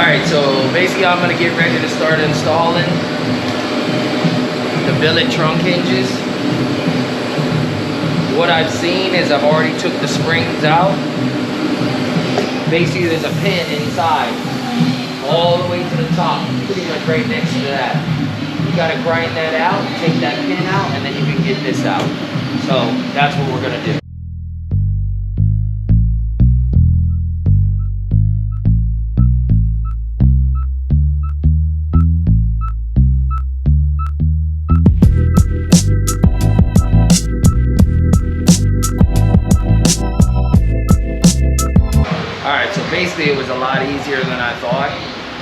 Alright, so basically I'm going to get ready to start installing the billet trunk hinges. What I've seen is I've already took the springs out. Basically there's a pin inside, all the way to the top, pretty much right next to that. You got to grind that out, take that pin out, and then you can get this out. So that's what we're going to do. Alright, so basically it was a lot easier than I thought.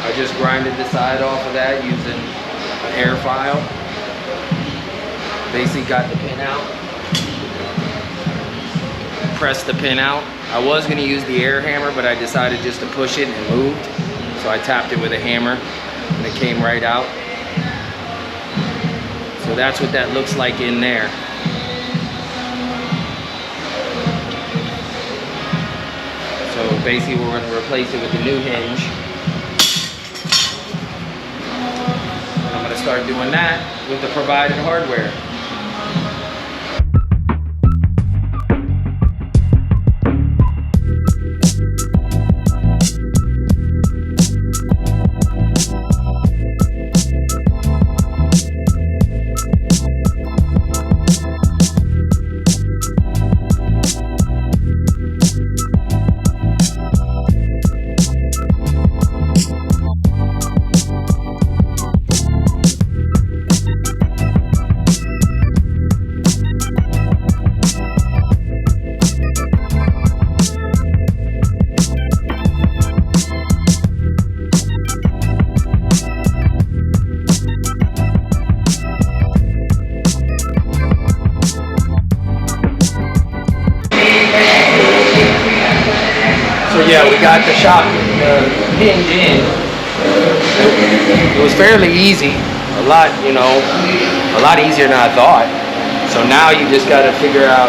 I just grinded the side off of that using an air file. Basically got the pin out. Pressed the pin out. I was going to use the air hammer, but I decided just to push it and moved. So I tapped it with a hammer and it came right out. So that's what that looks like in there. So basically we're going to replace it with the new hinge. And I'm going to start doing that with the provided hardware. So yeah, we got the shock hinge in. It was fairly easy, a lot easier than I thought. So now you just got to figure out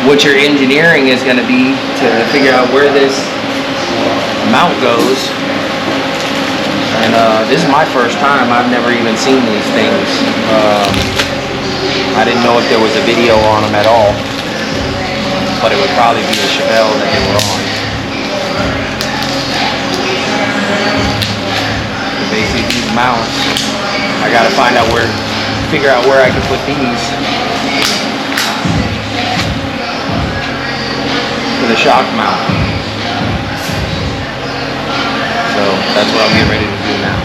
what your engineering is going to be to figure out where this mount goes. And this is my first time. I've never even seen these things. I didn't know if there was a video on them at all, but it would probably be a Chevrolet that they were on. Basically these mounts, I gotta figure out where I can put these for the shock mount. So that's what I'm getting ready to do now.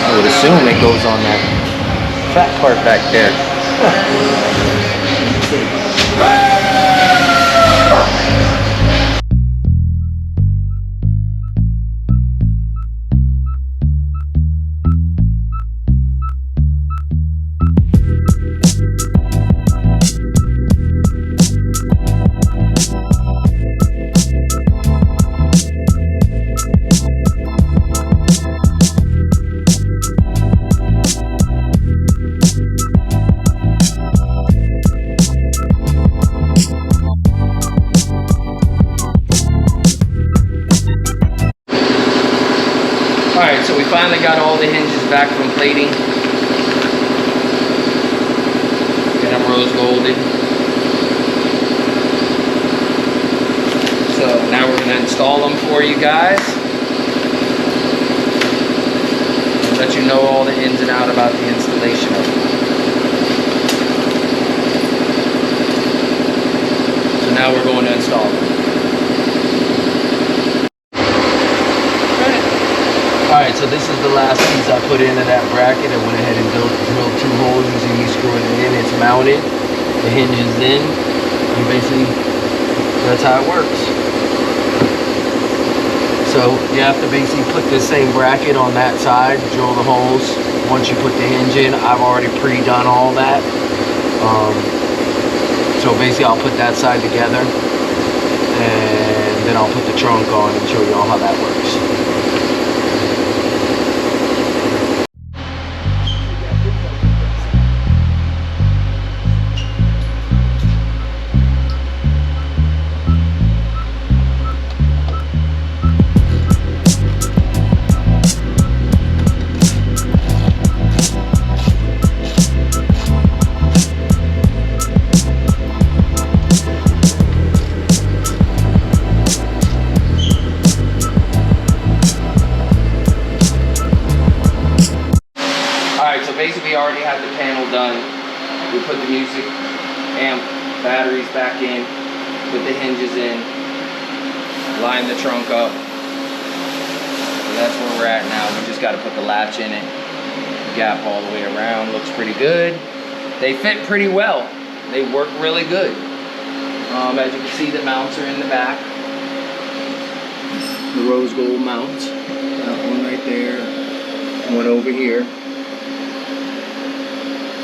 I would assume it goes on that fat part back there. Alright, so we finally got all the hinges back from plating. Get them rose golded. So now we're going to install them for you guys. Let you know all the ins and outs about the installation of them. So now we're going to install them. Alright, so this is the last piece I put into that bracket. I went ahead and drilled 2 holes using me screwing it in. It's mounted, the hinge is in, and basically that's how it works. So you have to basically put the same bracket on that side, drill the holes. Once you put the hinge in, I've already pre-done all that. So basically I'll put that side together and then I'll put the trunk on and show you all how that works. put the music amp batteries back in, put the hinges in, line the trunk up. So that's where we're at now. We just got to put the latch in it, gap all the way around. Looks pretty good. They fit pretty well. They work really good. As you can see, the mounts are in the back. The rose gold mounts. That one right there. One over here.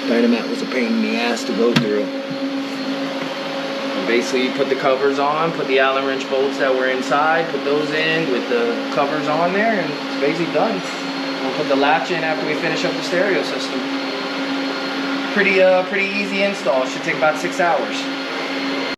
Dynamat was a pain in the ass to go through. And basically, you put the covers on, put the Allen wrench bolts that were inside, put those in with the covers on there, and it's basically done. We'll put the latch in after we finish up the stereo system. Pretty easy install. Should take about 6 hours.